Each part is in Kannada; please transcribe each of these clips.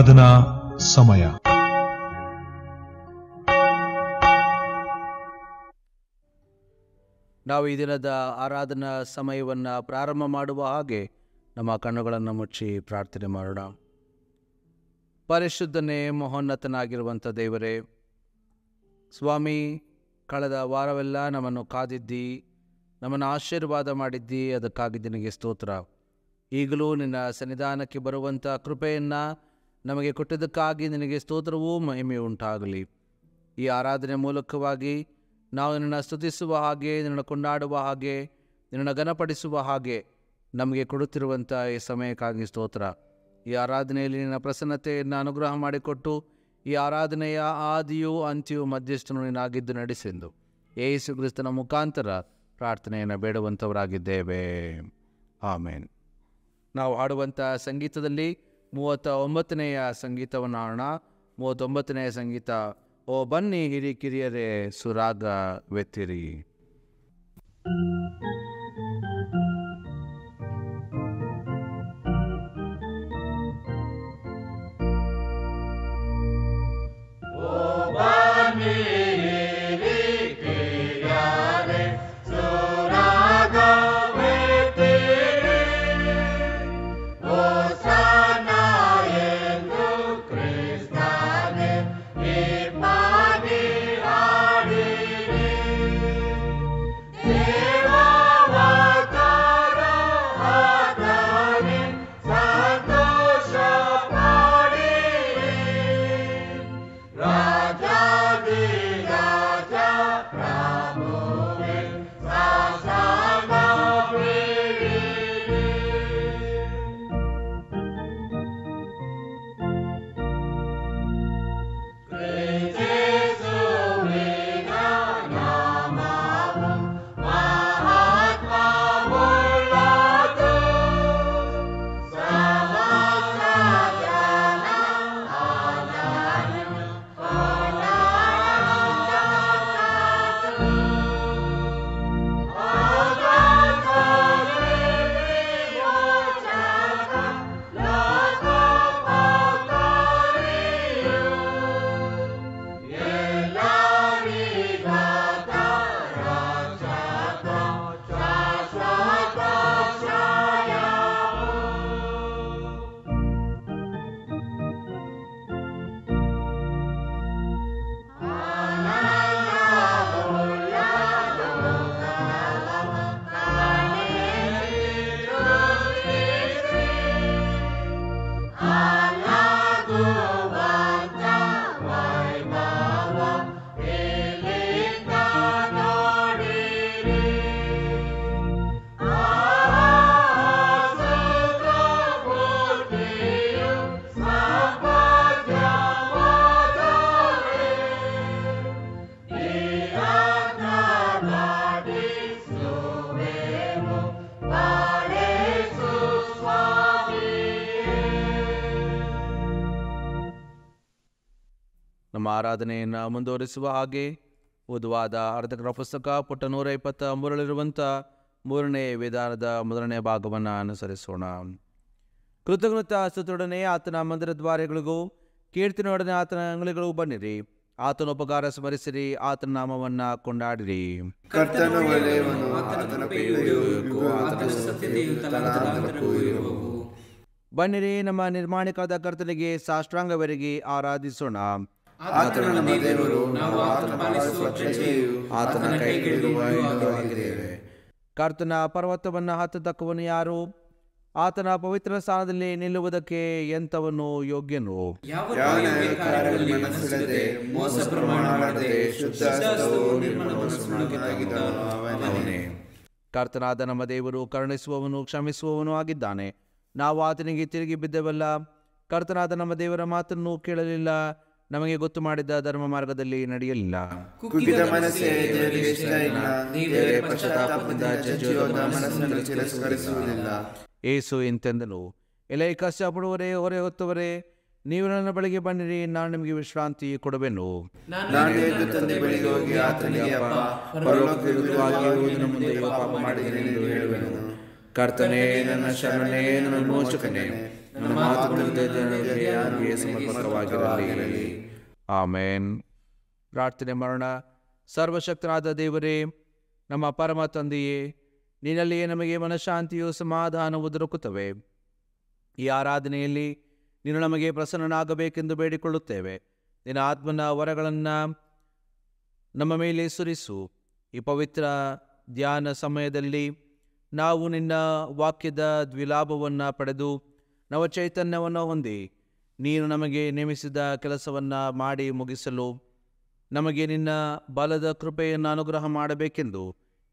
ಆರಾಧನಾ ಸಮಯ. ನಾವು ಈ ದಿನದ ಆರಾಧನಾ ಸಮಯವನ್ನು ಪ್ರಾರಂಭ ಮಾಡುವ ಹಾಗೆ ನಮ್ಮ ಕಣ್ಣುಗಳನ್ನು ಮುಚ್ಚಿ ಪ್ರಾರ್ಥನೆ ಮಾಡೋಣ. ಪರಿಶುದ್ಧನೇ, ಮಹೋನ್ನತನಾಗಿರುವಂಥ ದೇವರೇ, ಸ್ವಾಮಿ, ಕಳೆದ ವಾರವೆಲ್ಲ ನಮ್ಮನ್ನು ಕಾದಿದ್ದಿ, ನಮ್ಮನ್ನು ಆಶೀರ್ವಾದ ಮಾಡಿದ್ದಿ. ಅದಕ್ಕಾಗಿ ನಿನಗೆ ಸ್ತೋತ್ರ. ಈಗಲೂ ನಿನ್ನ ಸನ್ನಿಧಾನಕ್ಕೆ ಬರುವಂಥ ಕೃಪೆಯನ್ನು ನಮಗೆ ಕೊಟ್ಟಿದ್ದಕ್ಕಾಗಿ ನಿನಗೆ ಸ್ತೋತ್ರವೂ ಮಹಿಮೆಯೂ ಉಂಟಾಗಲಿ. ಈ ಆರಾಧನೆ ಮೂಲಕವಾಗಿ ನಾವು ನಿನ್ನನ್ನು ಸ್ತುತಿಸುವ ಹಾಗೆ, ನಿನ್ನನ್ನು ಕೊಂಡಾಡುವ ಹಾಗೆ, ನಿನ್ನನ್ನು ಘನಪಡಿಸುವ ಹಾಗೆ ನಮಗೆ ಕೊಡುತ್ತಿರುವಂಥ ಈ ಸಮಯಕ್ಕಾಗಿ ಸ್ತೋತ್ರ. ಈ ಆರಾಧನೆಯಲ್ಲಿ ನಿನ್ನ ಪ್ರಸನ್ನತೆಯನ್ನು ಅನುಗ್ರಹ ಮಾಡಿಕೊಟ್ಟು ಈ ಆರಾಧನೆಯ ಆದಿಯೂ ಅಂತ್ಯವೂ ಮಧ್ಯಸ್ಥನು ನೀನಾಗಿದ್ದು ನಡೆಸೆಂದು ಯೇಸು ಕ್ರಿಸ್ತನ ಮುಖಾಂತರ ಪ್ರಾರ್ಥನೆಯನ್ನು ಬೇಡುವಂಥವರಾಗಿದ್ದೇವೆ. ಆಮೇನ್. ನಾವು ಹಾಡುವಂಥ ಸಂಗೀತದಲ್ಲಿ 39ನೆಯ ಸಂಗೀತವನ್ನು ಹಾಡೋಣ. 39ನೆಯ ಸಂಗೀತ, ಓ ಬನ್ನಿ ಹಿರಿಕಿರಿಯರೇ ಸುರಾಗವೆತ್ತಿರಿ. ನಮ್ಮ ಆರಾಧನೆಯನ್ನು ಮುಂದುವರಿಸುವ ಹಾಗೆ ಓದುವಾದ ಅರ್ಧಕರ ಪುಸ್ತಕ ಪುಟ 123ರಲ್ಲಿರುವಂಥ 3ನೇ ವಿಧಾನದ 1ನೇ ಭಾಗವನ್ನು ಅನುಸರಿಸೋಣ. ಕೃತಜ್ಞತಾ ಸ್ತುತಿಯೊಡನೆ ಆತನ ಮಂದಿರ ದ್ವಾರಗಳಿಗೂ ಕೀರ್ತಿನೊಡನೆ ಆತನ ಅಂಗಡಿಗಳಿಗೂ ಬನ್ನಿರಿ. ಆತನ ಉಪಕಾರ ಸ್ಮರಿಸಿರಿ, ಆತನ ನಾಮವನ್ನು ಕೊಂಡಾಡಿರಿ. ಬನ್ನಿರಿ, ನಮ್ಮ ನಿರ್ಮಾಣಿಕಾದ ಕರ್ತನಿಗೆ ಸಾಷ್ಟಾಂಗವೆರಗಿ ಆರಾಧಿಸೋಣ. ಆತನ ಕೈಗಳಿದ್ದೇವೆ. ಕರ್ತನ ಪರ್ವತವನ್ನು ಹತ್ತತಕ್ಕವನು ಯಾರು? ಆತನ ಪವಿತ್ರ ಸ್ಥಾನದಲ್ಲಿ ನಿಲ್ಲುವುದಕ್ಕೆ ಎಂಥವನು ಯೋಗ್ಯನು? ಕರ್ತನಾದ ನಮ್ಮ ದೇವರು ಕರುಣಿಸುವವನು ಕ್ಷಮಿಸುವವನು ಆಗಿದ್ದಾನೆ. ನಾವು ಆತನಿಗೆ ತಿರುಗಿ ಬಿದ್ದೆವಲ್ಲ. ಕರ್ತನಾದ ನಮ್ಮ ದೇವರ ಮಾತನ್ನು ಕೇಳಲಿಲ್ಲ, ನಮಗೆ ಗೊತ್ತು ಮಾಡಿದ ಧರ್ಮ ಮಾರ್ಗದಲ್ಲಿ ನಡೆಯಲಿಲ್ಲ. ಏಸು ಇಂತೆಂದನು, ಎಲೆ ಕಷ್ಟಪಡುವರೇ, ಹೊರೆ ಹೊತ್ತವರೇ, ನೀವು ನನ್ನ ಬಳಿಗೆ ಬನ್ನಿರಿ, ನಾನು ನಿಮಗೆ ವಿಶ್ರಾಂತಿ ಕೊಡುವೆನು. ಕರ್ತನೇ, ನನ್ನ ಶರಣನೇ, ನನ್ನ ಮೋಚಕನೇ, ನನ್ನ ಮಾತುಗಳು ಹೃದಯಕ್ಕೆ ಸಮರ್ಪಕವಾಗಿರಲಿ. ಆಮೇನ್. ಪ್ರಾರ್ಥನೆ ಮಾಡೋಣ. ಸರ್ವಶಕ್ತನಾದ ದೇವರೇ, ನಮ್ಮ ಪರಮ ತಂದೆಯೇ, ನಿನ್ನಲ್ಲಿಯೇ ನಮಗೆ ಮನಃಶಾಂತಿಯು ಸಮಾಧಾನವು ದೊರಕುತ್ತವೆ. ಈ ಆರಾಧನೆಯಲ್ಲಿ ನೀನು ನಮಗೆ ಪ್ರಸನ್ನನಾಗಬೇಕೆಂದು ಬೇಡಿಕೊಳ್ಳುತ್ತೇವೆ. ನಿನ್ನ ಆತ್ಮನ ವರಗಳನ್ನು ನಮ್ಮ ಮೇಲೆ ಸುರಿಸು. ಈ ಪವಿತ್ರ ಧ್ಯಾನ ಸಮಯದಲ್ಲಿ ನಾವು ನಿನ್ನ ವಾಕ್ಯದ ದ್ವಿಲಾಭವನ್ನು ಪಡೆದು ನವ ಚೈತನ್ಯವನ್ನು ಹೊಂದಿ ನೀನು ನಮಗೆ ನೇಮಿಸಿದ ಕೆಲಸವನ್ನು ಮಾಡಿ ಮುಗಿಸಲು ನಮಗೆ ನಿನ್ನ ಬಲದ ಕೃಪೆಯನ್ನು ಅನುಗ್ರಹ ಮಾಡಬೇಕೆಂದು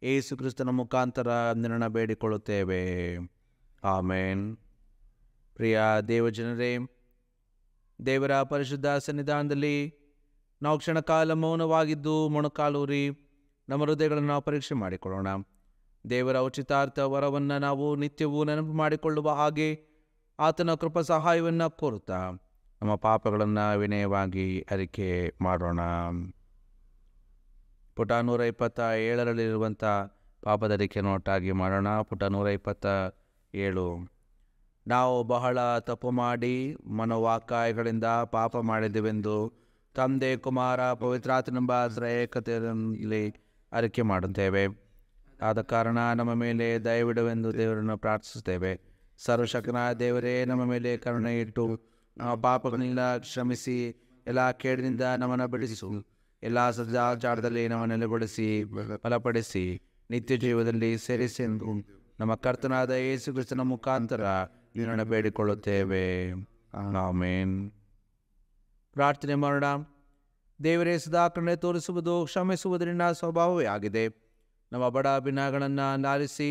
ಯೇಸು ಕ್ರಿಸ್ತನ ಮುಖಾಂತರ ನಿನ್ನ ಬೇಡಿಕೊಳ್ಳುತ್ತೇವೆ. ಆಮೇನ್. ಪ್ರಿಯ ದೇವಜನರೇ, ದೇವರ ಪರಿಶುದ್ಧ ಸನ್ನಿಧಾನದಲ್ಲಿ ನಾವು ಕ್ಷಣಕಾಲ ಮೌನವಾಗಿದ್ದು ಮೊಣಕಾಲೂರಿ ನಮ್ಮ ಹೃದಯಗಳನ್ನು ನಾವು ಪರೀಕ್ಷೆ ಮಾಡಿಕೊಳ್ಳೋಣ. ದೇವರ ಉಚಿತಾರ್ಥ ವರವನ್ನು ನಾವು ನಿತ್ಯವೂ ನೆನಪು ಮಾಡಿಕೊಳ್ಳುವ ಹಾಗೆ ಆತನ ಕೃಪಾ ಸಹಾಯವನ್ನು ಕೋರುತ್ತಾ ನಮ್ಮ ಪಾಪಗಳನ್ನು ವಿನಯವಾಗಿ ಅರಿಕೆ ಮಾಡೋಣ. ಪುಟ 127ರಲ್ಲಿರುವಂಥ ಪಾಪದರಿಕೆಯನ್ನು ಒಟ್ಟಾಗಿ ಮಾಡೋಣ. ಪುಟ 127. ನಾವು ಬಹಳ ತಪ್ಪು ಮಾಡಿ ಮನೋವಾಕಾಯಗಳಿಂದ ಪಾಪ ಮಾಡಿದೆವೆಂದು ತಂದೆ, ಕುಮಾರ, ಪವಿತ್ರಾತ್ಮನೆಂಬ ಏಕತೆಯಲ್ಲಿ ಅರಿಕೆ ಮಾಡುತ್ತೇವೆ. ಆದ ಕಾರಣ ನಮ್ಮ ಮೇಲೆ ದಯವಿಡುವೆಂದು ದೇವರನ್ನು ಪ್ರಾರ್ಥಿಸುತ್ತೇವೆ. ಸರ್ವಶಕ್ತನಾದ ದೇವರೇ, ನಮ್ಮ ಮೇಲೆ ಕರುಣೆ ಇಟ್ಟು ನಮ್ಮ ಪಾಪಗಳನ್ನೆಲ್ಲ ಕ್ಷಮಿಸಿ ಎಲ್ಲ ಕೇಡಿನಿಂದ ನಮ್ಮನ್ನು ಬಿಡಿಸು. ಎಲ್ಲ ಸದಾಚಾರದಲ್ಲಿ ನಮ್ಮನ್ನು ನೆಲೆಗೊಳಿಸಿ ಬಲಪಡಿಸಿ ನಿತ್ಯ ಜೀವದಲ್ಲಿ ಸೇರಿಸಿ ಎಂದು ನಮ್ಮ ಕರ್ತನಾದ ಯೇಸು ಕ್ರಿಸ್ತನ ಮುಖಾಂತರ ನಿನ್ನನ್ನು ಬೇಡಿಕೊಳ್ಳುತ್ತೇವೆ. ಆಮೇನ್. ಪ್ರಾರ್ಥನೆ ಮಾಡೋಣ. ದೇವರೇ, ಸದಾ ಕರುಣೆ ತೋರಿಸುವುದು ಕ್ಷಮಿಸುವುದರಿಂದ ಸ್ವಭಾವವೇ ಆಗಿದೆ. ನಮ್ಮ ಬಡ ಭಿನ್ನಗಳನ್ನು ಲಾಲಿಸಿ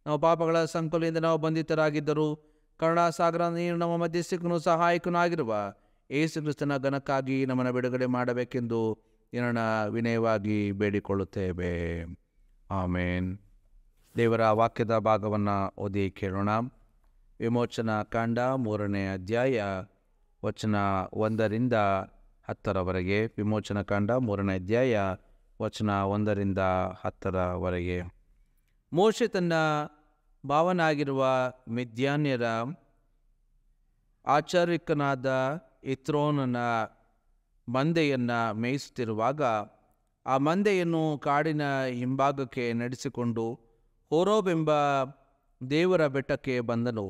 ನಮ್ಮ ಪಾಪಗಳ ಸಂಕುಲಿಂದ ನಾವು ಬಂಧಿತರಾಗಿದ್ದರೂ ಕರುಣಾಸಾಗರ ನೀನು ನಮ್ಮ ಮಧ್ಯಸ್ಥಿಕನು ಸಹಾಯಕನೂ ಆಗಿರುವ ಯೇಸು ಕ್ರಿಸ್ತನ ಘನಕ್ಕಾಗಿ ನಮ್ಮನ್ನು ಬಿಡುಗಡೆ ಮಾಡಬೇಕೆಂದು ನಿನ್ನ ವಿನಯವಾಗಿ ಬೇಡಿಕೊಳ್ಳುತ್ತೇವೆ. ಆಮೇನ್. ದೇವರ ವಾಕ್ಯದ ಭಾಗವನ್ನು ಓದಿ ಕೇಳೋಣ. ವಿಮೋಚನಾ ಕಾಂಡ 3ನೇ ಅಧ್ಯಾಯ ವಚನ 1ರಿಂದ 10ರವರೆಗೆ. ವಿಮೋಚನಾ ಕಾಂಡ 3ನೇ ಅಧ್ಯಾಯ ವಚನ 1ರಿಂದ 10ರವರೆಗೆ. ಮೋಶೆ ತನ್ನ ಭಾವನಾಗಿರುವ ಮಿದ್ಯಾನ್ಯರ ಆಚಾರ್ಯಕನಾದ ಇತ್ರೋನನ ಮಂದೆಯನ್ನು ಮೇಯಿಸುತ್ತಿರುವಾಗ ಆ ಮಂದೆಯನ್ನು ಕಾಡಿನ ಹಿಂಭಾಗಕ್ಕೆ ನಡೆಸಿಕೊಂಡು ಹೋರೋಬೆಂಬ ದೇವರ ಬೆಟ್ಟಕ್ಕೆ ಬಂದನು.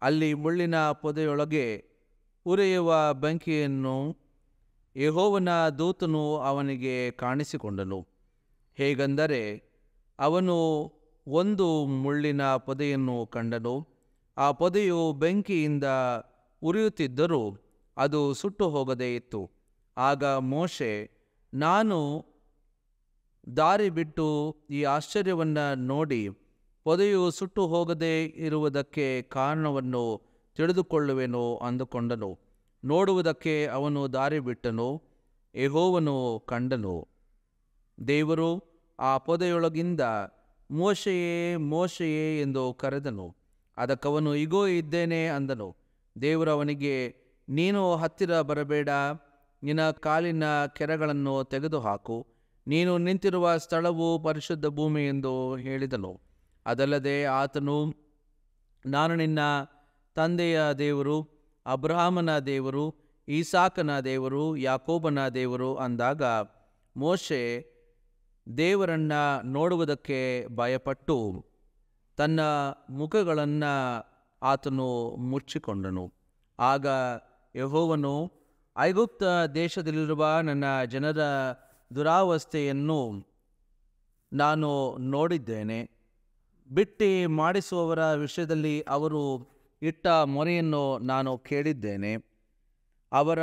ಅಲ್ಲಿ ಮುಳ್ಳಿನ ಪೊದೆಯೊಳಗೆ ಉರಿಯುವ ಬೆಂಕಿಯನ್ನು ಯೆಹೋವನ ದೂತನು ಅವನಿಗೆ ಕಾಣಿಸಿಕೊಂಡನು. ಹೇಗೆಂದರೆ, ಅವನು ಒಂದು ಮುಳ್ಳಿನ ಪೊದೆಯನ್ನು ಕಂಡನು. ಆ ಪೊದೆಯು ಬೆಂಕಿಯಿಂದ ಉರಿಯುತ್ತಿದ್ದರೂ ಅದು ಸುಟ್ಟು ಹೋಗದೇ ಇತ್ತು. ಆಗ ಮೋಶೆ, ನಾನು ದಾರಿ ಬಿಟ್ಟು ಈ ಆಶ್ಚರ್ಯವನ್ನು ನೋಡಿ ಪೊದೆಯು ಸುಟ್ಟು ಹೋಗದೇ ಇರುವುದಕ್ಕೆ ಕಾರಣವನ್ನು ತಿಳಿದುಕೊಳ್ಳುವೆನು ಅಂದುಕೊಂಡನು. ನೋಡುವುದಕ್ಕೆ ಅವನು ದಾರಿ ಬಿಟ್ಟನು. ಯೆಹೋವನು ಕಂಡನು. ದೇವರು ಆ ಪೊದೆಯೊಳಗಿಂದ ಮೋಶೆಯೇ, ಮೋಶೆಯೇ ಎಂದು ಕರೆದನು. ಅದಕ್ಕವನು, ಇಗೋ ಇದ್ದೇನೆ ಅಂದನು. ದೇವರು ಅವನಿಗೆ, ನೀನು ಹತ್ತಿರ ಬರಬೇಡ, ನಿನ್ನ ಕಾಲಿನ ಕೆರಗಳನ್ನು ತೆಗೆದುಹಾಕು, ನೀನು ನಿಂತಿರುವ ಸ್ಥಳವು ಪರಿಶುದ್ಧ ಭೂಮಿ ಎಂದು ಹೇಳಿದನು. ಅದಲ್ಲದೆ ಆತನು, ನಾನು ನಿನ್ನ ತಂದೆಯ ದೇವರು, ಅಬ್ರಹಾಮನ ದೇವರು, ಈಸಾಕನ ದೇವರು, ಯಾಕೋಬನ ದೇವರು ಅಂದಾಗ ಮೋಶೆ ದೇವರನ್ನು ನೋಡುವುದಕ್ಕೆ ಭಯಪಟ್ಟು ತನ್ನ ಮುಖಗಳನ್ನು ಆತನು ಮುಚ್ಚಿಕೊಂಡನು. ಆಗ ಯೆಹೋವನು, ಐಗುಪ್ತ ದೇಶದಲ್ಲಿರುವ ನನ್ನ ಜನರ ದುರಾವಸ್ಥೆಯನ್ನು ನಾನು ನೋಡಿದ್ದೇನೆ. ಬಿಟ್ಟಿ ಮಾಡಿಸುವವರ ವಿಷಯದಲ್ಲಿ ಅವರು ಇಟ್ಟ ಮೊರೆಯನ್ನು ನಾನು ಕೇಳಿದ್ದೇನೆ. ಅವರ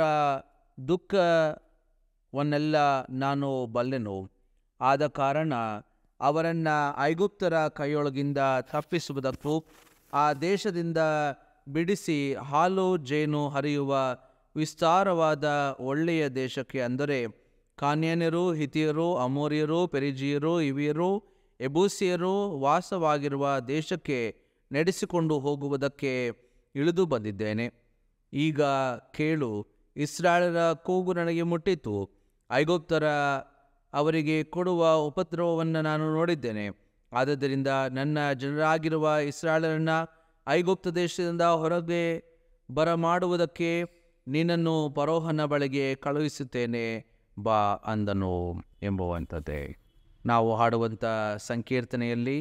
ದುಃಖವನ್ನೆಲ್ಲ ನಾನು ಬಲ್ಲೆನು. ಆದ ಕಾರಣ ಅವರನ್ನು ಐಗುಪ್ತರ ಕೈಯೊಳಗಿಂದ ತಪ್ಪಿಸುವುದಕ್ಕೂ ಆ ದೇಶದಿಂದ ಬಿಡಿಸಿ ಹಾಲು ಜೇನು ಹರಿಯುವ ವಿಸ್ತಾರವಾದ ಒಳ್ಳೆಯ ದೇಶಕ್ಕೆ, ಅಂದರೆ ಕಾನ್ಯನರು, ಹಿತಿಯರು, ಅಮೋರಿಯರು, ಪೆರಿಜಿಯರು, ಇವಿಯರು, ಎಬೂಸಿಯರು ವಾಸವಾಗಿರುವ ದೇಶಕ್ಕೆ ನಡೆಸಿಕೊಂಡು ಹೋಗುವುದಕ್ಕೆ ಇಳಿದು ಬಂದಿದ್ದೇನೆ. ಈಗ ಕೇಳು, ಇಸ್ರಾಯೇಲರ ಕೂಗು ನನಗೆ ಮುಟ್ಟಿತು. ಐಗುಪ್ತರ ಅವರಿಗೆ ಕೊಡುವ ಉಪದ್ರವವನ್ನು ನಾನು ನೋಡಿದ್ದೇನೆ. ಆದ್ದರಿಂದ ನನ್ನ ಜನರಾಗಿರುವ ಇಸ್ರಾಯೇಲರನ್ನು ಐಗುಪ್ತ ದೇಶದಿಂದ ಹೊರಗೆ ಬರಮಾಡುವುದಕ್ಕೆ ನಿನ್ನನ್ನು ಫರೋಹನ ಬಳಿಗೆ ಕಳುಹಿಸುತ್ತೇನೆ ಬಾ ಅಂದನು ಎಂಬುವಂಥದ್ದೇ. ನಾವು ಹಾಡುವಂಥ ಸಂಕೀರ್ತನೆಯಲ್ಲಿ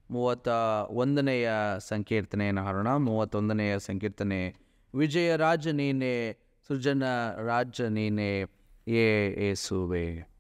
31ನೆಯ ಸಂಕೀರ್ತನೆಯನ್ನು ಹಾಡೋಣ. 31ನೆಯ ಸಂಕೀರ್ತನೆ. ವಿಜಯ ರಾಜ ನೀನೆ, ಸೃಜನ ರಾಜ ನೀನೆ, ಯೇಸುವೆ.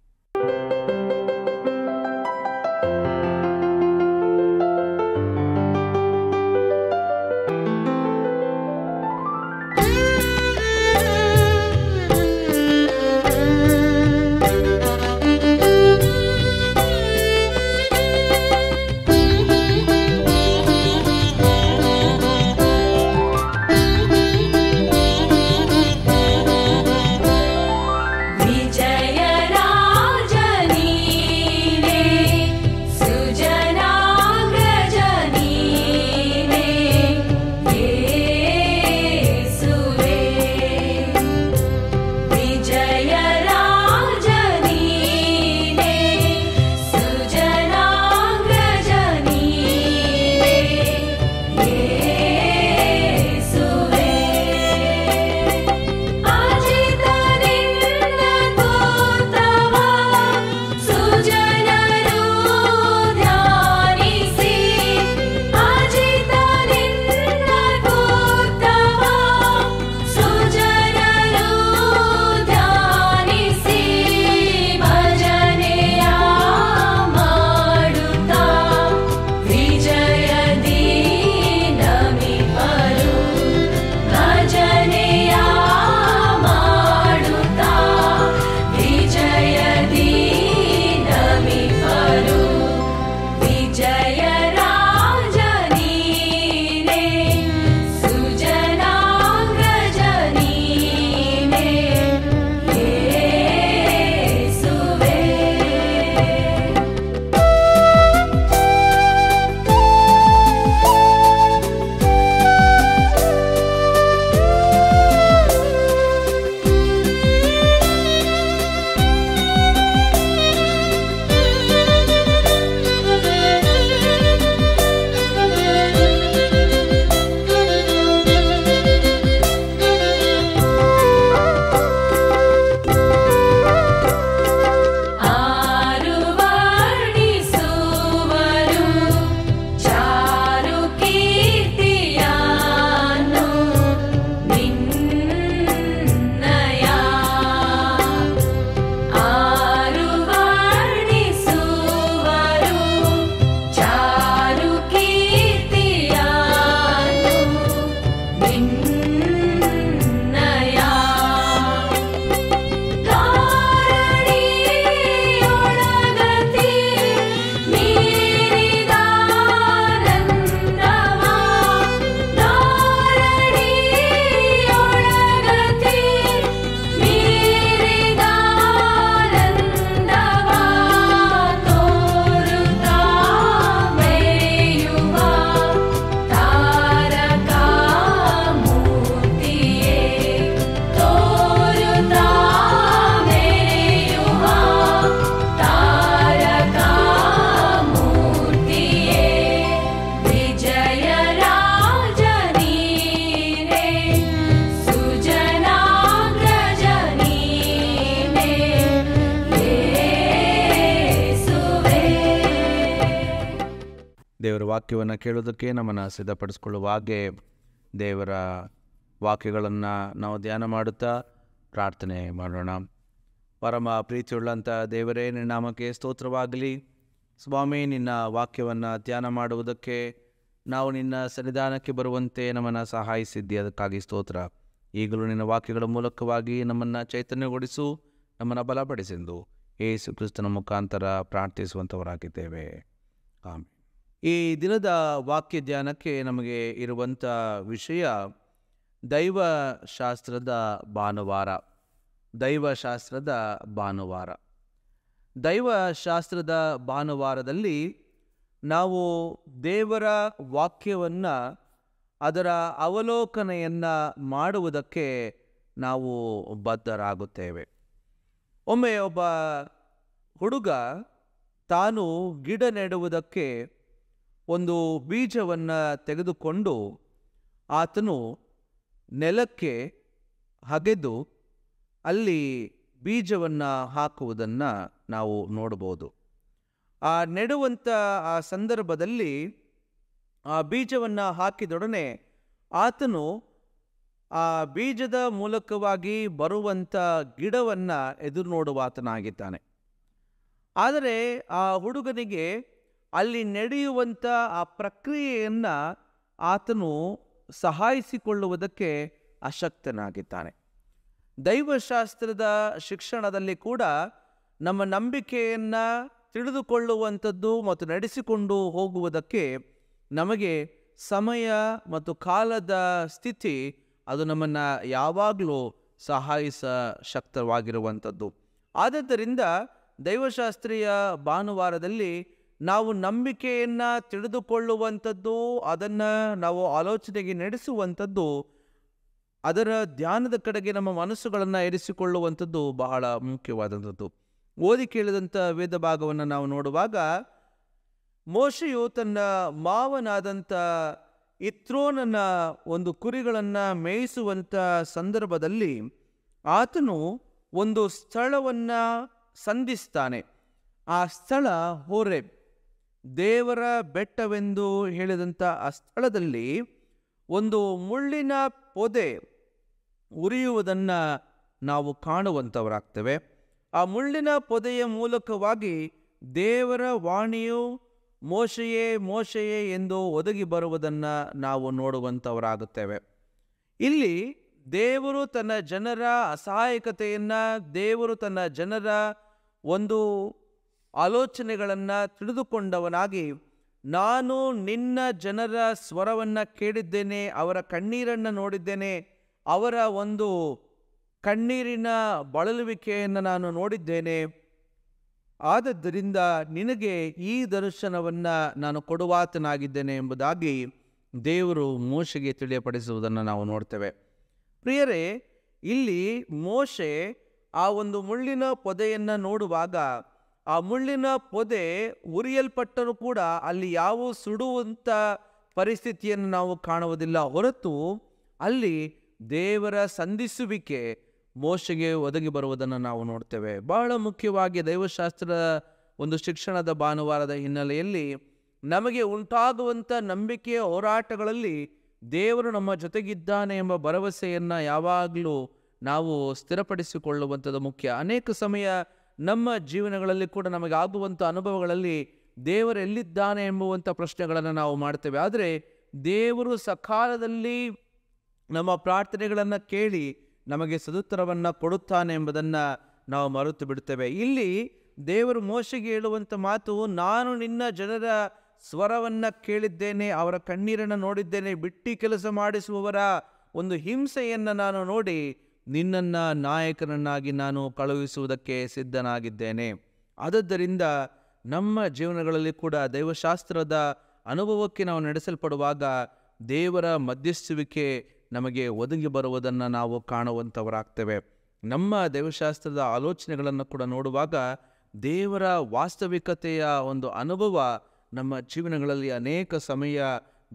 ದೇವರ ವಾಕ್ಯವನ್ನು ಕೇಳೋದಕ್ಕೆ ನಮ್ಮನ್ನು ಸಿದ್ಧಪಡಿಸ್ಕೊಳ್ಳುವ ಹಾಗೆ ದೇವರ ವಾಕ್ಯಗಳನ್ನು ನಾವು ಧ್ಯಾನ ಮಾಡುತ್ತಾ ಪ್ರಾರ್ಥನೆ ಮಾಡೋಣ. ಪರಮ ಪ್ರೀತಿಯುಳ್ಳಂಥ ದೇವರೇ, ನಿನ್ನ ನಾಮಕ್ಕೆ ಸ್ತೋತ್ರವಾಗಲಿ. ಸ್ವಾಮಿ, ನಿನ್ನ ವಾಕ್ಯವನ್ನು ಧ್ಯಾನ ಮಾಡುವುದಕ್ಕೆ ನಾವು ನಿನ್ನ ಸನ್ನಿಧಾನಕ್ಕೆ ಬರುವಂತೆ ನಮ್ಮನ್ನು ಸಹಾಯಿಸಿದ್ದಿ, ಅದಕ್ಕಾಗಿ ಸ್ತೋತ್ರ. ಈಗಲೂ ನಿನ್ನ ವಾಕ್ಯಗಳ ಮೂಲಕವಾಗಿ ನಮ್ಮನ್ನು ಚೈತನ್ಯಗೊಳಿಸು, ನಮ್ಮನ್ನು ಬಲಪಡಿಸೆಂದು ಯೇಸು ಕ್ರಿಸ್ತನ ಮುಖಾಂತರ ಪ್ರಾರ್ಥಿಸುವಂಥವರಾಗಿದ್ದೇವೆ. ಆಮೆನ್. ಈ ದಿನದ ವಾಕ್ಯ ಧ್ಯಾನಕ್ಕೆ ನಮಗೆ ಇರುವಂಥ ವಿಷಯ ದೈವಶಾಸ್ತ್ರದ ಭಾನುವಾರ. ದೈವಶಾಸ್ತ್ರದ ಭಾನುವಾರ. ದೈವಶಾಸ್ತ್ರದ ಭಾನುವಾರದಲ್ಲಿ ನಾವು ದೇವರ ವಾಕ್ಯವನ್ನು, ಅದರ ಅವಲೋಕನೆಯನ್ನು ಮಾಡುವುದಕ್ಕೆ ನಾವು ಬದ್ಧರಾಗುತ್ತೇವೆ. ಒಮ್ಮೆ ಒಬ್ಬ ಹುಡುಗ ತಾನು ಗಿಡ ನೆಡುವುದಕ್ಕೆ ಒಂದು ಬೀಜವನ್ನು ತೆಗೆದುಕೊಂಡು ಆತನು ನೆಲಕ್ಕೆ ಅಗೆದು ಅಲ್ಲಿ ಬೀಜವನ್ನು ಹಾಕುವುದನ್ನು ನಾವು ನೋಡ್ಬೋದು. ಆ ನೆಡುವಂಥ ಆ ಸಂದರ್ಭದಲ್ಲಿ ಆ ಬೀಜವನ್ನು ಹಾಕಿದೊಡನೆ ಆತನು ಆ ಬೀಜದ ಮೂಲಕವಾಗಿ ಬರುವಂಥ ಗಿಡವನ್ನು ಎದುರು ನೋಡುವಾತನಾಗಿದ್ದಾನೆ. ಆದರೆ ಆ ಹುಡುಗನಿಗೆ ಅಲ್ಲಿ ನಡೆಯುವಂಥ ಆ ಪ್ರಕ್ರಿಯೆಯನ್ನು ಆತನು ಸಹಾಯಿಸಿಕೊಳ್ಳುವುದಕ್ಕೆ ಅಶಕ್ತನಾಗಿದ್ದಾನೆ. ದೈವಶಾಸ್ತ್ರದ ಶಿಕ್ಷಣದಲ್ಲಿ ಕೂಡ ನಮ್ಮ ನಂಬಿಕೆಯನ್ನು ತಿಳಿದುಕೊಳ್ಳುವಂಥದ್ದು ಮತ್ತು ನಡೆಸಿಕೊಂಡು ಹೋಗುವುದಕ್ಕೆ ನಮಗೆ ಸಮಯ ಮತ್ತು ಕಾಲದ ಸ್ಥಿತಿ ಅದು ನಮ್ಮನ್ನು ಯಾವಾಗಲೂ ಸಹಾಯಿಸ ಶಕ್ತವಾಗಿರುವಂಥದ್ದು. ಆದ್ದರಿಂದ ದೈವಶಾಸ್ತ್ರೀಯ ಭಾನುವಾರದಲ್ಲಿ ನಾವು ನಂಬಿಕೆಯನ್ನು ತಿಳಿದುಕೊಳ್ಳುವಂಥದ್ದು, ಅದನ್ನು ನಾವು ಆಲೋಚನೆಗೆ ನಡೆಸುವಂಥದ್ದು, ಅದರ ಧ್ಯಾನದ ಕಡೆಗೆ ನಮ್ಮ ಮನಸ್ಸುಗಳನ್ನು ಇರಿಸಿಕೊಳ್ಳುವಂಥದ್ದು ಬಹಳ ಮುಖ್ಯವಾದಂಥದ್ದು. ಓದಿ ಕೇಳಿದಂಥ ವೇದ ಭಾಗವನ್ನು ನಾವು ನೋಡುವಾಗ ಮೋಶೆಯು ತನ್ನ ಮಾವನಾದಂಥ ಇತ್ರೋನನ ಒಂದು ಕುರಿಗಳನ್ನು ಮೇಯಿಸುವಂಥ ಸಂದರ್ಭದಲ್ಲಿ ಆತನು ಒಂದು ಸ್ಥಳವನ್ನು ಸಂಧಿಸ್ತಾನೆ. ಆ ಸ್ಥಳ ಹೋರೇಬ್, ದೇವರ ಬೆಟ್ಟವೆಂದು ಹೇಳಿದಂಥ ಆ ಸ್ಥಳದಲ್ಲಿ ಒಂದು ಮುಳ್ಳಿನ ಪೊದೆ ಉರಿಯುವುದನ್ನು ನಾವು ಕಾಣುವಂಥವರಾಗ್ತೇವೆ. ಆ ಮುಳ್ಳಿನ ಪೊದೆಯ ಮೂಲಕವಾಗಿ ದೇವರ ವಾಣಿಯು ಮೋಶೆಯೇ ಮೋಶೆಯೇ ಎಂದು ಒದಗಿ ಬರುವುದನ್ನು ನಾವು ನೋಡುವಂಥವರಾಗುತ್ತೇವೆ. ಇಲ್ಲಿ ದೇವರು ತನ್ನ ಜನರ ಅಸಹಾಯಕತೆಯನ್ನು, ದೇವರು ತನ್ನ ಜನರ ಒಂದು ಆಲೋಚನೆಗಳನ್ನು ತಿಳಿದುಕೊಂಡವನಾಗಿ, ನಾನು ನಿನ್ನ ಜನರ ಸ್ವರವನ್ನು ಕೇಳಿದ್ದೇನೆ, ಅವರ ಕಣ್ಣೀರನ್ನು ನೋಡಿದ್ದೇನೆ, ಅವರ ಒಂದು ಕಣ್ಣೀರಿನ ಬಳಲುವಿಕೆಯನ್ನು ನಾನು ನೋಡಿದ್ದೇನೆ, ಆದದ್ದರಿಂದ ನಿನಗೆ ಈ ದರ್ಶನವನ್ನು ನಾನು ಕೊಡುವಾತನಾಗಿದ್ದೇನೆ ಎಂಬುದಾಗಿ ದೇವರು ಮೋಶೆಗೆ ತಿಳಿಯಪಡಿಸುವುದನ್ನು ನಾವು ನೋಡ್ತೇವೆ. ಪ್ರಿಯರೇ, ಇಲ್ಲಿ ಮೋಶೆ ಆ ಒಂದು ಮುಳ್ಳಿನ ಪೊದೆಯನ್ನು ನೋಡುವಾಗ ಆ ಮುಳ್ಳಿನ ಪೊದೆ ಉರಿಯಲ್ಪಟ್ಟರೂ ಕೂಡ ಅಲ್ಲಿ ಯಾವ ಸುಡುವಂಥ ಪರಿಸ್ಥಿತಿಯನ್ನು ನಾವು ಕಾಣುವುದಿಲ್ಲ. ಹೊರತು ಅಲ್ಲಿ ದೇವರ ಸಂಧಿಸುವಿಕೆ ಮೋಶೆಗೆ ಒದಗಿ ಬರುವುದನ್ನು ನಾವು ನೋಡ್ತೇವೆ. ಬಹಳ ಮುಖ್ಯವಾಗಿ ದೈವಶಾಸ್ತ್ರದ ಒಂದು ಶಿಕ್ಷಣದ ಭಾನುವಾರದ ಹಿನ್ನೆಲೆಯಲ್ಲಿ ನಮಗೆ ಉಂಟಾಗುವಂಥ ನಂಬಿಕೆಯ ಹೋರಾಟಗಳಲ್ಲಿ ದೇವರು ನಮ್ಮ ಜೊತೆಗಿದ್ದಾನೆ ಎಂಬ ಭರವಸೆಯನ್ನು ಯಾವಾಗಲೂ ನಾವು ಸ್ಥಿರಪಡಿಸಿಕೊಳ್ಳುವಂಥದ್ದು ಮುಖ್ಯ. ಅನೇಕ ಸಮಯ ನಮ್ಮ ಜೀವನಗಳಲ್ಲಿ ಕೂಡ ನಮಗೆ ಆಗುವಂಥ ಅನುಭವಗಳಲ್ಲಿ ದೇವರು ಎಲ್ಲಿದ್ದಾನೆ ಎಂಬುವಂಥ ಪ್ರಶ್ನೆಗಳನ್ನು ನಾವು ಮಾಡ್ತೇವೆ. ಆದರೆ ದೇವರು ಸಕಾಲದಲ್ಲಿ ನಮ್ಮ ಪ್ರಾರ್ಥನೆಗಳನ್ನು ಕೇಳಿ ನಮಗೆ ಸದುತ್ತರವನ್ನು ಕೊಡುತ್ತಾನೆ ಎಂಬುದನ್ನು ನಾವು ಮರೆತು ಬಿಡ್ತೇವೆ. ಇಲ್ಲಿ ದೇವರು ಮೋಶೆಗೆ ಹೇಳುವಂಥ ಮಾತು, ನಾನು ನಿನ್ನ ಜನರ ಸ್ವರವನ್ನು ಕೇಳಿದ್ದೇನೆ, ಅವರ ಕಣ್ಣೀರನ್ನು ನೋಡಿದ್ದೇನೆ, ಬಿಟ್ಟಿ ಕೆಲಸ ಮಾಡಿಸುವವರ ಒಂದು ಹಿಂಸೆಯನ್ನು ನಾನು ನೋಡಿ ನಿನ್ನನ್ನು ನಾಯಕನನ್ನಾಗಿ ನಾನು ಕಳುಹಿಸುವುದಕ್ಕೆ ಸಿದ್ಧನಾಗಿದ್ದೇನೆ. ಆದದ್ದರಿಂದ ನಮ್ಮ ಜೀವನಗಳಲ್ಲಿ ಕೂಡ ದೈವಶಾಸ್ತ್ರದ ಅನುಭವಕ್ಕೆ ನಾವು ನಡೆಸಲ್ಪಡುವಾಗ ದೇವರ ಮಧ್ಯಸ್ಥುವಿಕೆ ನಮಗೆ ಒದಗಿ ಬರುವುದನ್ನು ನಾವು ಕಾಣುವಂಥವರಾಗ್ತೇವೆ. ನಮ್ಮ ದೈವಶಾಸ್ತ್ರದ ಆಲೋಚನೆಗಳನ್ನು ಕೂಡ ನೋಡುವಾಗ ದೇವರ ವಾಸ್ತವಿಕತೆಯ ಒಂದು ಅನುಭವ ನಮ್ಮ ಜೀವನಗಳಲ್ಲಿ ಅನೇಕ ಸಮಯ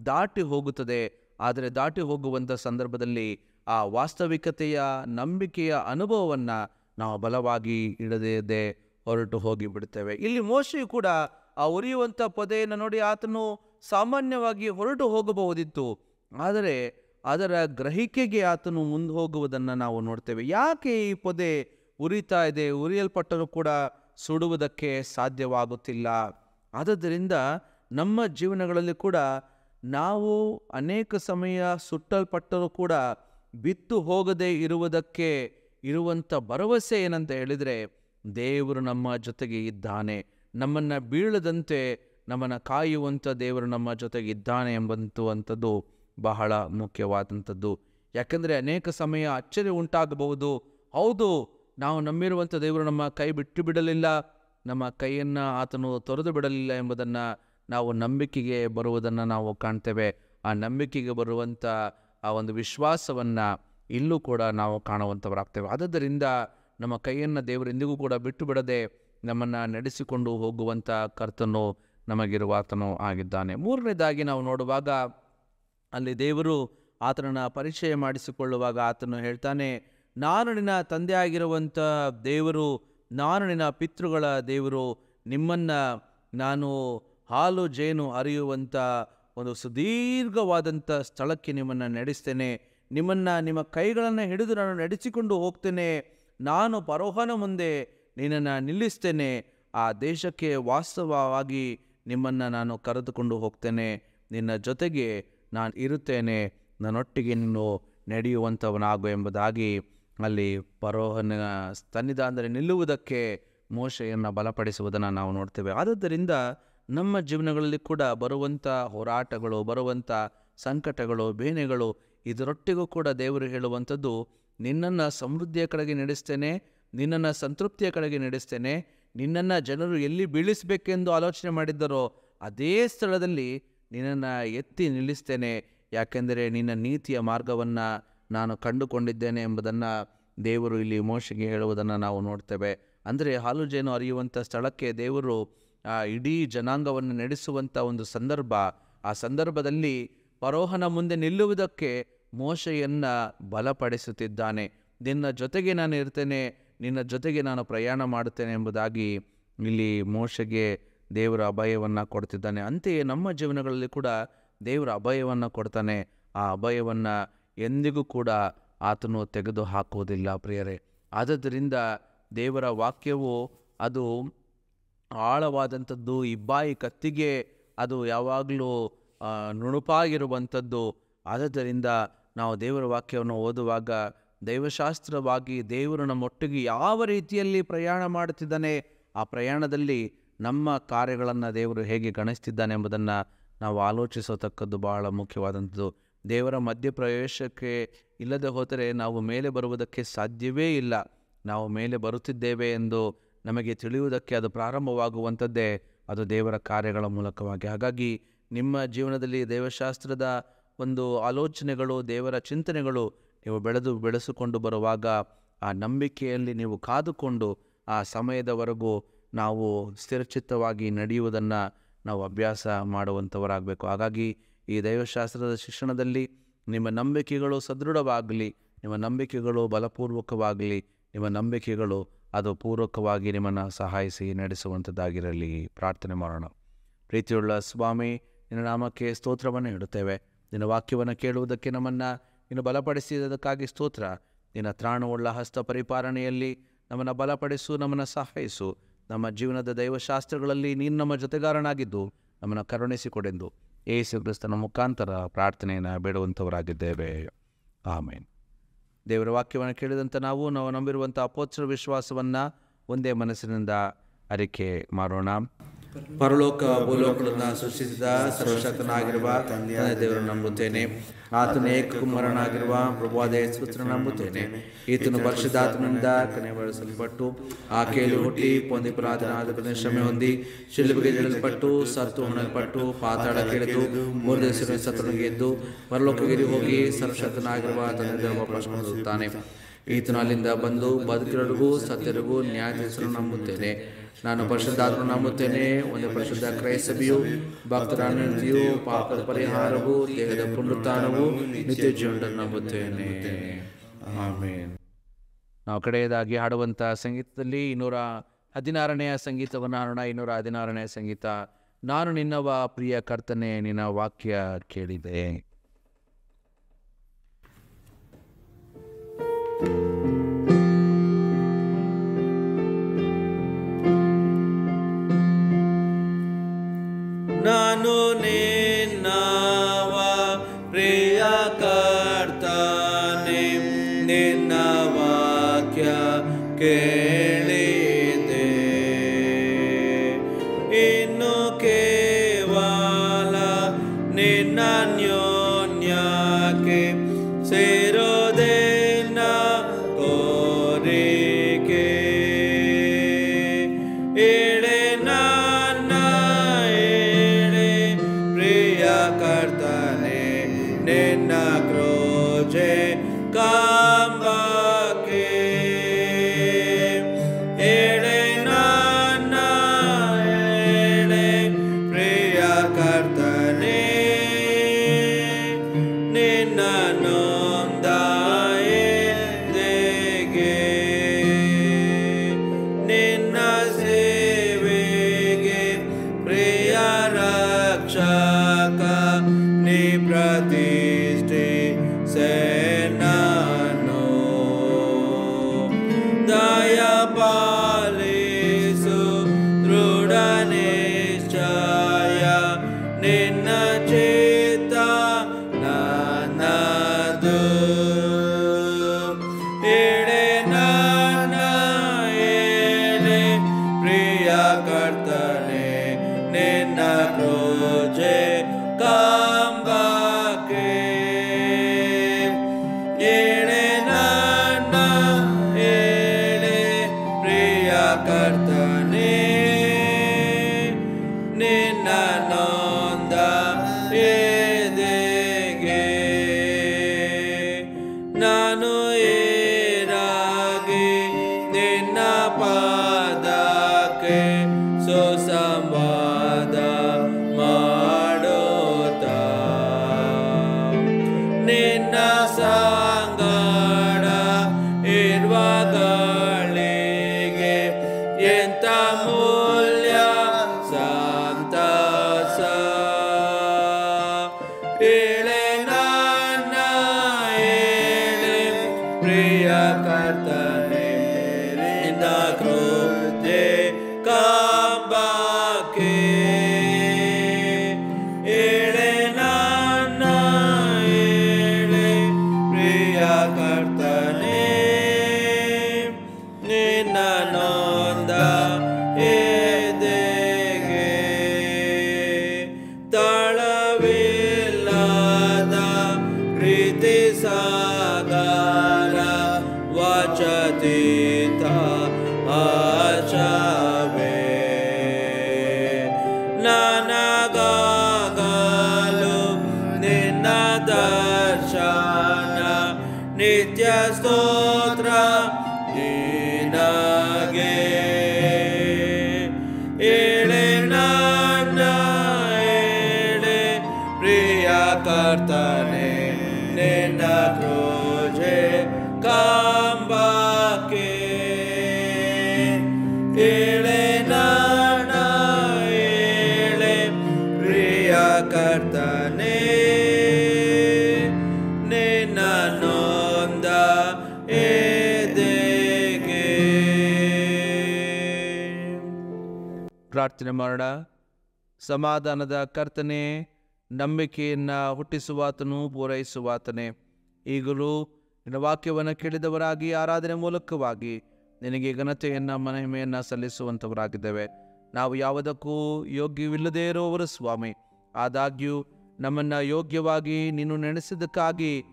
ದಾಟಿ ಹೋಗುತ್ತದೆ. ಆದರೆ ದಾಟಿ ಹೋಗುವಂಥ ಸಂದರ್ಭದಲ್ಲಿ ಆ ವಾಸ್ತವಿಕತೆಯ ನಂಬಿಕೆಯ ಅನುಭವವನ್ನು ನಾವು ಬಲವಾಗಿ ಇಡದೇ ಹೊರಟು ಹೋಗಿ ಬಿಡ್ತೇವೆ. ಇಲ್ಲಿ ಮೋಶೆಯು ಕೂಡ ಆ ಉರಿಯುವಂಥ ಪೊದೆಯನ್ನು ನೋಡಿ ಆತನು ಸಾಮಾನ್ಯವಾಗಿ ಹೊರಟು ಹೋಗಬಹುದಿತ್ತು, ಆದರೆ ಅದರ ಗ್ರಹಿಕೆಗೆ ಆತನು ಮುಂದೆ ಹೋಗುವುದನ್ನು ನಾವು ನೋಡ್ತೇವೆ. ಯಾಕೆ ಈ ಪೊದೆ ಉರಿತಾ ಇದೆ, ಉರಿಯಲ್ಪಟ್ಟರೂ ಕೂಡ ಸುಡುವುದಕ್ಕೆ ಸಾಧ್ಯವಾಗುತ್ತಿಲ್ಲ? ಆದ್ದರಿಂದ ನಮ್ಮ ಜೀವನಗಳಲ್ಲಿ ಕೂಡ ನಾವು ಅನೇಕ ಸಮಯ ಸುಟ್ಟಲ್ಪಟ್ಟರೂ ಕೂಡ ಬಿತ್ತು ಹೋಗದೇ ಇರುವುದಕ್ಕೆ ಇರುವಂಥ ಭರವಸೆ ಏನಂತ ಹೇಳಿದರೆ, ದೇವರು ನಮ್ಮ ಜೊತೆಗೆ ಇದ್ದಾನೆ, ನಮ್ಮನ್ನು ಬೀಳದಂತೆ ನಮ್ಮನ್ನು ಕಾಯುವಂಥ ದೇವರು ನಮ್ಮ ಜೊತೆಗೆ ಇದ್ದಾನೆ ಎಂಬಂಥದ್ದು ಬಹಳ ಮುಖ್ಯವಾದಂಥದ್ದು. ಯಾಕೆಂದರೆ ಅನೇಕ ಸಮಯ ಅಚ್ಚರಿ ಉಂಟಾಗಬಹುದು. ಹೌದು, ನಾವು ನಂಬಿರುವಂಥ ದೇವರು ನಮ್ಮ ಕೈ ಬಿಟ್ಟು ಬಿಡಲಿಲ್ಲ, ನಮ್ಮ ಕೈಯನ್ನು ಆತನು ತೊರೆದು ಬಿಡಲಿಲ್ಲ ಎಂಬುದನ್ನು ನಾವು ನಂಬಿಕೆಗೆ ಬರುವುದನ್ನು ನಾವು ಕಾಣ್ತೇವೆ. ಆ ನಂಬಿಕೆಗೆ ಬರುವಂಥ ಆ ಒಂದು ವಿಶ್ವಾಸವನ್ನು ಇಲ್ಲೂ ಕೂಡ ನಾವು ಕಾಣುವಂಥವರಾಗ್ತೇವೆ. ಆದ್ದರಿಂದ ನಮ್ಮ ಕೈಯನ್ನು ದೇವರು ಎಂದಿಗೂ ಕೂಡ ಬಿಟ್ಟು ಬಿಡದೆ ನಮ್ಮನ್ನು ನಡೆಸಿಕೊಂಡು ಹೋಗುವಂಥ ಕರ್ತನು ನಮಗಿರುವಾತನೂ ಆಗಿದ್ದಾನೆ. ಮೂರನೇದಾಗಿ ನಾವು ನೋಡುವಾಗ ಅಲ್ಲಿ ದೇವರು ಆತನನ್ನು ಪರಿಚಯ ಮಾಡಿಸಿಕೊಳ್ಳುವಾಗ ಆತನು ಹೇಳ್ತಾನೆ, ನಾನು ನಿನ್ನ ತಂದೆಯಾಗಿರುವಂಥ ದೇವರು, ನಾನು ನಿನ್ನ ಪಿತೃಗಳ ದೇವರು, ನಿಮ್ಮನ್ನು ನಾನು ಹಾಲು ಜೇನು ಹರಿಯುವಂಥ ಒಂದು ಸುದೀರ್ಘವಾದಂಥ ಸ್ಥಳಕ್ಕೆ ನಿಮ್ಮನ್ನು ನಡೆಸ್ತೇನೆ, ನಿಮ್ಮನ್ನು ನಿಮ್ಮ ಕೈಗಳನ್ನು ಹಿಡಿದು ನಾನು ನಡೆಸಿಕೊಂಡು ಹೋಗ್ತೇನೆ, ನಾನು ಫರೋಹನ ಮುಂದೆ ನಿನ್ನನ್ನು ನಿಲ್ಲಿಸ್ತೇನೆ, ಆ ದೇಶಕ್ಕೆ ವಾಸ್ತವವಾಗಿ ನಿಮ್ಮನ್ನು ನಾನು ಕರೆದುಕೊಂಡು ಹೋಗ್ತೇನೆ, ನಿನ್ನ ಜೊತೆಗೆ ನಾನು ಇರುತ್ತೇನೆ, ನನ್ನೊಟ್ಟಿಗೆ ನೀನು ನಡೆಯುವಂಥವನಾಗು ಎಂಬುದಾಗಿ ಅಲ್ಲಿ ಫರೋಹನ ಸನ್ನಿಧಾನದಲ್ಲಿ ನಿಲ್ಲುವುದಕ್ಕೆ ಮೋಶೆಯನ್ನು ಬಲಪಡಿಸುವುದನ್ನು ನಾವು ನೋಡ್ತೇವೆ. ಆದುದರಿಂದ ನಮ್ಮ ಜೀವನಗಳಲ್ಲಿ ಕೂಡ ಬರುವಂಥ ಹೋರಾಟಗಳು, ಬರುವಂಥ ಸಂಕಟಗಳು, ಬೇನೆಗಳು, ಇದರೊಟ್ಟಿಗೂ ಕೂಡ ದೇವರು ಹೇಳುವಂಥದ್ದು, ನಿನ್ನನ್ನು ಸಮೃದ್ಧಿಯ ಕಡೆಗೆ ನಡೆಸ್ತೇನೆ, ನಿನ್ನನ್ನು ಸಂತೃಪ್ತಿಯ ಕಡೆಗೆ ನಡೆಸ್ತೇನೆ, ನಿನ್ನನ್ನು ಜನರು ಎಲ್ಲಿ ಬೀಳಿಸಬೇಕೆಂದು ಆಲೋಚನೆ ಮಾಡಿದ್ದರೋ ಅದೇ ಸ್ಥಳದಲ್ಲಿ ನಿನ್ನನ್ನು ಎತ್ತಿ ನಿಲ್ಲಿಸ್ತೇನೆ, ಯಾಕೆಂದರೆ ನಿನ್ನ ನೀತಿಯ ಮಾರ್ಗವನ್ನು ನಾನು ಕಂಡುಕೊಂಡಿದ್ದೇನೆ ಎಂಬುದನ್ನು ದೇವರು ಇಲ್ಲಿ ಮೋಶೆಗೆ ಹೇಳುವುದನ್ನು ನಾವು ನೋಡ್ತೇವೆ. ಅಂದರೆ ಹಾಲು ಜೇನು ಹರಿಯುವಂಥ ಸ್ಥಳಕ್ಕೆ ದೇವರು ಇಡೀ ಜನಾಂಗವನ್ನು ನಡೆಸುವಂಥ ಒಂದು ಸಂದರ್ಭ. ಆ ಸಂದರ್ಭದಲ್ಲಿ ಫರೋಹನ ಮುಂದೆ ನಿಲ್ಲುವುದಕ್ಕೆ ಮೋಶೆಯನ್ನು ಬಲಪಡಿಸುತ್ತಿದ್ದಾನೆ. ನಿನ್ನ ಜೊತೆಗೆ ನಾನು ಇರ್ತೇನೆ, ನಿನ್ನ ಜೊತೆಗೆ ನಾನು ಪ್ರಯಾಣ ಮಾಡುತ್ತೇನೆ ಎಂಬುದಾಗಿ ಇಲ್ಲಿ ಮೋಶೆಗೆ ದೇವರ ಅಭಯವನ್ನು ಕೊಡ್ತಿದ್ದಾನೆ. ಅಂತೆಯೇ ನಮ್ಮ ಜೀವನಗಳಲ್ಲಿ ಕೂಡ ದೇವರ ಅಭಯವನ್ನು ಕೊಡ್ತಾನೆ. ಆ ಅಭಯವನ್ನು ಎಂದಿಗೂ ಕೂಡ ಆತನು ತೆಗೆದು ಹಾಕುವುದಿಲ್ಲ ಪ್ರಿಯರೇ. ಆದುದರಿಂದ ದೇವರ ವಾಕ್ಯವು ಅದು ಆಳವಾದಂಥದ್ದು, ಇಬ್ಬಾಯಿ ಕತ್ತಿಗೆ ಅದು ಯಾವಾಗಲೂ ನುಣುಪಾಗಿರುವಂಥದ್ದು. ಆದುದರಿಂದ ನಾವು ದೇವರ ವಾಕ್ಯವನ್ನು ಓದುವಾಗ ದೈವಶಾಸ್ತ್ರವಾಗಿ ದೇವರು ನಮ್ಮೊಟ್ಟಿಗೆ ಯಾವ ರೀತಿಯಲ್ಲಿ ಪ್ರಯಾಣ ಮಾಡುತ್ತಿದ್ದಾನೆ, ಆ ಪ್ರಯಾಣದಲ್ಲಿ ನಮ್ಮ ಕಾರ್ಯಗಳನ್ನು ದೇವರು ಹೇಗೆ ಗಣಿಸ್ತಿದ್ದಾನೆ ಎಂಬುದನ್ನು ನಾವು ಆಲೋಚಿಸತಕ್ಕದ್ದು ಬಹಳ ಮುಖ್ಯವಾದಂಥದ್ದು. ದೇವರ ಮಧ್ಯಪ್ರವೇಶಕ್ಕೆ ಇಲ್ಲದೆ ಹೋದರೆ ನಾವು ಮೇಲೆ ಬರುವುದಕ್ಕೆ ಸಾಧ್ಯವೇ ಇಲ್ಲ. ನಾವು ಮೇಲೆ ಬರುತ್ತಿದ್ದೇವೆ ಎಂದು ನಮಗೆ ತಿಳಿಯುವುದಕ್ಕೆ ಅದು ಪ್ರಾರಂಭವಾಗುವಂಥದ್ದೇ ಅದು ದೇವರ ಕಾರ್ಯಗಳ ಮೂಲಕವಾಗಿ. ಹಾಗಾಗಿ ನಿಮ್ಮ ಜೀವನದಲ್ಲಿ ದೇವಶಾಸ್ತ್ರದ ಒಂದು ಆಲೋಚನೆಗಳು, ದೇವರ ಚಿಂತನೆಗಳು ನೀವು ಬೆಳೆಸಿಕೊಂಡು ಬರುವಾಗ ಆ ನಂಬಿಕೆಯಲ್ಲಿ ನೀವು ಕಾದುಕೊಂಡು ಆ ಸಮಯದವರೆಗೂ ನಾವು ಸ್ಥಿರಚಿತ್ತವಾಗಿ ನಡೆಯುವುದನ್ನು ನಾವು ಅಭ್ಯಾಸ ಮಾಡುವಂಥವರಾಗಬೇಕು. ಹಾಗಾಗಿ ಈ ದೈವಶಾಸ್ತ್ರದ ಶಿಕ್ಷಣದಲ್ಲಿ ನಿಮ್ಮ ನಂಬಿಕೆಗಳು ಸದೃಢವಾಗಲಿ, ನಿಮ್ಮ ನಂಬಿಕೆಗಳು ಬಲಪೂರ್ವಕವಾಗಲಿ, ನಿಮ್ಮ ನಂಬಿಕೆಗಳು ಅದು ಪೂರ್ವಕವಾಗಿ ನಿಮ್ಮನ್ನು ಸಹಾಯಿಸಿ ನಡೆಸುವಂಥದ್ದಾಗಿರಲಿ. ಪ್ರಾರ್ಥನೆ ಮಾಡೋಣ. ಪ್ರೀತಿಯುಳ್ಳ ಸ್ವಾಮಿ, ನಿನ್ನ ನಾಮಕ್ಕೆ ಸ್ತೋತ್ರವನ್ನು ಇಡುತ್ತೇವೆ. ನಿನ್ನ ವಾಕ್ಯವನ್ನು ಕೇಳುವುದಕ್ಕೆ ನಮ್ಮನ್ನು ನೀನು ಬಲಪಡಿಸಿದ್ದಕ್ಕಾಗಿ ಸ್ತೋತ್ರ. ನಿನ್ನ ತ್ರಾಣವುಳ್ಳ ಹಸ್ತ ಪರಿಪಾಲನೆಯಲ್ಲಿ ನಮ್ಮನ್ನು ಬಲಪಡಿಸು, ನಮ್ಮನ್ನು ಸಹಾಯಿಸು. ನಮ್ಮ ಜೀವನದ ದೈವಶಾಸ್ತ್ರಗಳಲ್ಲಿ ನೀನು ನಮ್ಮ ಜೊತೆಗಾರನಾಗಿದ್ದು ನಮ್ಮನ್ನು ಕರುಣಿಸಿಕೊಡೆಂದು ಯೇಸು ಕ್ರಿಸ್ತನ ಮುಖಾಂತರ ಪ್ರಾರ್ಥನೆಯನ್ನು ಬೇಡುವಂಥವರಾಗಿದ್ದೇವೆ. ಆಮೇನ್. ದೇವರ ವಾಕ್ಯವನ್ನು ಕೇಳಿದಂಥ ನಾವು ನಂಬಿರುವಂಥ ಅಪೋಸ್ತಲ ವಿಶ್ವಾಸವನ್ನು ಒಂದೇ ಮನಸ್ಸಿನಿಂದ ಅರಿಕೆ ಮಾಡೋಣ. ಪರಲೋಕ ಭೂಲೋಕಗಳನ್ನು ಸೃಷ್ಟಿಸಿದ ಸರ್ವಶಕ್ತನಾಗಿರುವ ತಂದೆಯ ದೇವರನ್ನು ನಂಬುತ್ತೇನೆ. ಆತನ ಏಕಕುಮಾರನಾಗಿರುವ ಪ್ರಭುವಾದ ಯೇಸು ಕ್ರಿಸ್ತನನ್ನು ನಂಬುತ್ತೇನೆ. ಈತನು ಪರಿಶುದ್ಧಾತ್ಮನಿಂದ ಕನಿಕರಿಸಲ್ಪಟ್ಟು ಆಕೆಯಲ್ಲಿ ಹುಟ್ಟಿ ಪೊಂದಿಪರಾಧನಾದ ಶ್ರಮೆ ಹೊಂದಿ ಶಿಲುಬೆಗೆ ಇಳಿಸಲ್ಪಟ್ಟು ಸತ್ತು ಹೊಣಲ್ಪಟ್ಟು ಪಾತಾಳಕ್ಕೆ ಇಳಿದು 3 ದಿವಸ ಸತ್ತನಿಗೆ ಎದ್ದು ಪರಲೋಕಕ್ಕೆ ಹೋಗಿ ಸರ್ವಶಕ್ತನಾಗಿರುವ ತಂದೆಯ ವಾಪಸ್ ಹೊಂದುತ್ತಾನೆ. ಈತನು ಅಲ್ಲಿಂದ ಬಂದು ಬದುಕಿರೋರಿಗೂ ಸತ್ಯರಿಗೂ ನ್ಯಾಯ ತೀರಿಸಲು ನಂಬುತ್ತೇನೆ. ನಾನು ಪರಿಶುದ್ಧಾತ್ಮ ನಂಬುತ್ತೇನೆ. ಒಂದು ಪರಿಶುದ್ಧ ಕ್ರೈಸ್ತವಿಯು ಭಕ್ತರ ಅನುಮತಿಯು ಪಾಪದ ಪರಿಹಾರವು ದೇಹದ ಪುನರುತ್ಥಾನವು ನಿತ್ಯ ಜೀವನವನ್ನು ನಂಬುತ್ತೇನೆ. ಆಮೇನ್. ನಾವು ಕಡೆಯದಾಗಿ ಹಾಡುವಂಥ ಸಂಗೀತದಲ್ಲಿ 216ನೇ ಸಂಗೀತವನ್ನು ಹಾಡೋಣ. 216ನೇ ಸಂಗೀತ. ನಾನು ನಿನ್ನವ ಪ್ರಿಯ ಕರ್ತನೆ, ನಿನ್ನ ವಾಕ್ಯ ಕೇಳಿದೆ. ನಾನು ನಿನ್ನವ ಪ್ರಿಯ ಕರ್ತನೆ, ನಿನ್ನ ವಾಕ್ಯ ಕೇಳಿದೆ. ಇನ್ನು ಕೇವಲ ನಿನ್ನ ಅನ್ಯೋನ್ಯಕ್ಕೆ ಸೇರೋದೇನ ಕೋರಿಕೆ. ಎಡೆ ನನ್ನ ಎಡೆ ಕರ್ತನೆ ನಿನ್ನ ಕ್ರೂಜೆ ಕಂಬಕ್ಕೆ ಏಳೆ ನನ್ನ ಏಳೆ ಪ್ರಿಯ ಕರ್ತನೆ ನಿನ್ನ ನೊಂದ ಎದೆಗೆ ನಾನು ಏರಾಗಿ ನಿನ್ನ ಪಾದಕ್ಕೆ ಸುಸಂವಾದ ಮಾಡುತ್ತಾ ನಿನ್ನ ಸಂಗಡ ಇರುವಗಳಿಗೆ ಎಂತ ಮೂಲ್ಯ ಸಂತಸ ಏಳೆ ನನ್ನ ಏಳೆ ಪ್ರಿಯ ಕರ್ತನೆ ನಿನ್ನ ಕ್ರೂಜೆ ಕಂಬಕ್ಕೆ ಏಳೆ ನನ್ನ ಏಳೆ ಪ್ರಿಯ ಕರ್ತನೆ ನಿನ್ನ ನೊಂದ ಎದೆಗೆ ತಳವಿಲ್ಲದ ಪ್ರೀತಿ ಸಾಗರ ವಚತೀತ ಆಚವೇ ನನಗಾಗಲು ನಿನ್ನ ದರ್ಶನ ನಿತ್ಯ ಸ್ತೋತ್ರ ನಿನಗೆ ಏಳೆ ನನ್ನ ಏಳೆ ಪ್ರಿಯ ಕರ್ತನೆ ನಿನ್ನ ಕ್ರೂಜೆ ಕಂಬಕ್ಕೆ ಏಳೆ ನನ್ನ ಏಳೆ ಪ್ರಿಯ ಕರ್ತನೆ ನಿನ್ನ ನೊಂದ ಎದೆಗೆ. ಪ್ರಾರ್ಥನೆ ಮಾಡೋಣ. ಸಮಾಧಾನದ ಕರ್ತನೆ, ನಂಬಿಕೆಯನ್ನು ಹುಟ್ಟಿಸುವಾತನು ಪೂರೈಸುವಾತನೇ, ಈಗಲೂ ನಿನ್ನ ವಾಕ್ಯವನ್ನು ಕೇಳಿದವರಾಗಿ ಆರಾಧನೆ ಮೂಲಕವಾಗಿ ನಿನಗೆ ಘನತೆಯನ್ನು ಮಹಿಮೆಯನ್ನು ಸಲ್ಲಿಸುವಂಥವರಾಗಿದ್ದೇವೆ. ನಾವು ಯಾವುದಕ್ಕೂ ಯೋಗ್ಯವಿಲ್ಲದೇ ಇರುವವರು ಸ್ವಾಮಿ. ಆದಾಗ್ಯೂ ನಮ್ಮನ್ನು ಯೋಗ್ಯವಾಗಿ ನೀನು ನೆನೆಸಿದ್ದಕ್ಕಾಗಿ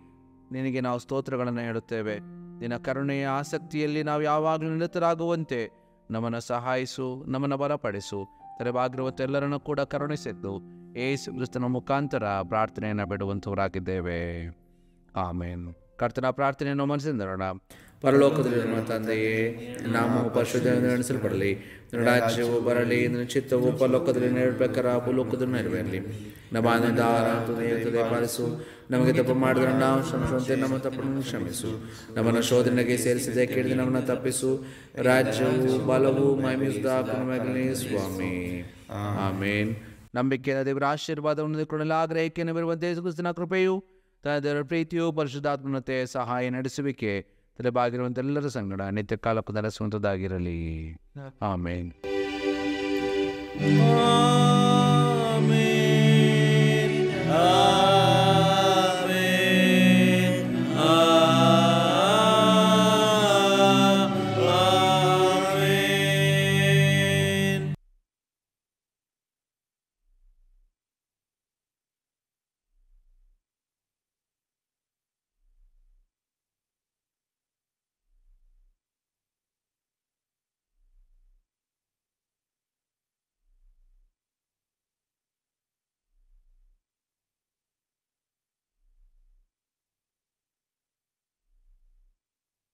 ನಿನಗೆ ನಾವು ಸ್ತೋತ್ರಗಳನ್ನು ಹೇಳುತ್ತೇವೆ. ನಿನ್ನ ಕರುಣೆಯ ಆಸಕ್ತಿಯಲ್ಲಿ ನಾವು ಯಾವಾಗಲೂ ನಿರತರಾಗುವಂತೆ ನಮ್ಮನ್ನು ಸಹಾಯಿಸು, ನಮ್ಮನ್ನು ಬಲಪಡಿಸು. ತೆರವಾಗಿರುವತ್ತೆಲ್ಲರನ್ನು ಕೂಡ ಕರುಣಿಸಿದ್ದು ಯೇಸು ಕ್ರಿಸ್ತನ ಮುಖಾಂತರ ಪ್ರಾರ್ಥನೆಯನ್ನು ಬಿಡುವಂಥವರಾಗಿದ್ದೇವೆ. ಆಮೇನ್. ಕರ್ತನ ಪ್ರಾರ್ಥನೆಯನ್ನು ಮನಸ್ಸಿಂದರೋಣ. ಪರಲೋಕದಲ್ಲಿರುವ ತಂದೆಯೇ, ನಾಮವು ಪರಿಶುದ್ಧವೆಂದು ಎಣಿಸಲ್ಪಡಲಿ, ನಿನ್ನ ರಾಜ್ಯವು ಬರಲಿ, ನಿನ್ನ ಚಿತ್ತವು ಪರಲೋಕದಲ್ಲಿ ನೆರವೇರಬೇಕಾದ ಭೂಲೋಕದಲ್ಲಿ ನೆರವೇರಲಿ. ನಮ್ಮ ಆನಂದ ಪಾಲಿಸು, ನಮಗೆ ತಪ್ಪು ಮಾಡಿದ್ರೆ ನಾವು ಕ್ಷಮಿಸುವಂತೆ ನಮ್ಮ ತಪ್ಪನ್ನು ಕ್ಷಮಿಸು. ನಮ್ಮನ್ನು ಶೋಧನೆಗೆ ಸೇರಿಸದೆ ಕೇಳಿದ ನಮ್ಮನ್ನು ತಪ್ಪಿಸು. ರಾಜ್ಯವು ಬಲವು ಮಹಿಮೆಯಾಗಲಿ ಸ್ವಾಮಿ. ಆಮೇನ್. ನಂಬಿಕೆಯ ದೇವರ ಆಶೀರ್ವಾದವನ್ನು ಹೊಂದಿಕೊಳ್ಳಲು ಆಗ್ರಹಿಕೆಯನ್ನು ಬರುವಂತೆ ಯೇಸು ಕ್ರಿಸ್ತನ ಕೃಪೆಯು, ತನ್ನ ದೇವರ ಪ್ರೀತಿಯು, ಪರಿಶುದ್ಧಾತ್ಮನತೆ, ಸಹಾಯ ನಡೆಸುವಿಕೆ ತಲೆಬಾಗಿರುವಂತೆಲ್ಲರ ಸಂಗಡ ನಿತ್ಯ ಕಾಲಕ್ಕೂ ನೆಲೆಸುವಂಥದ್ದಾಗಿರಲಿ. ಆಮೇನ್.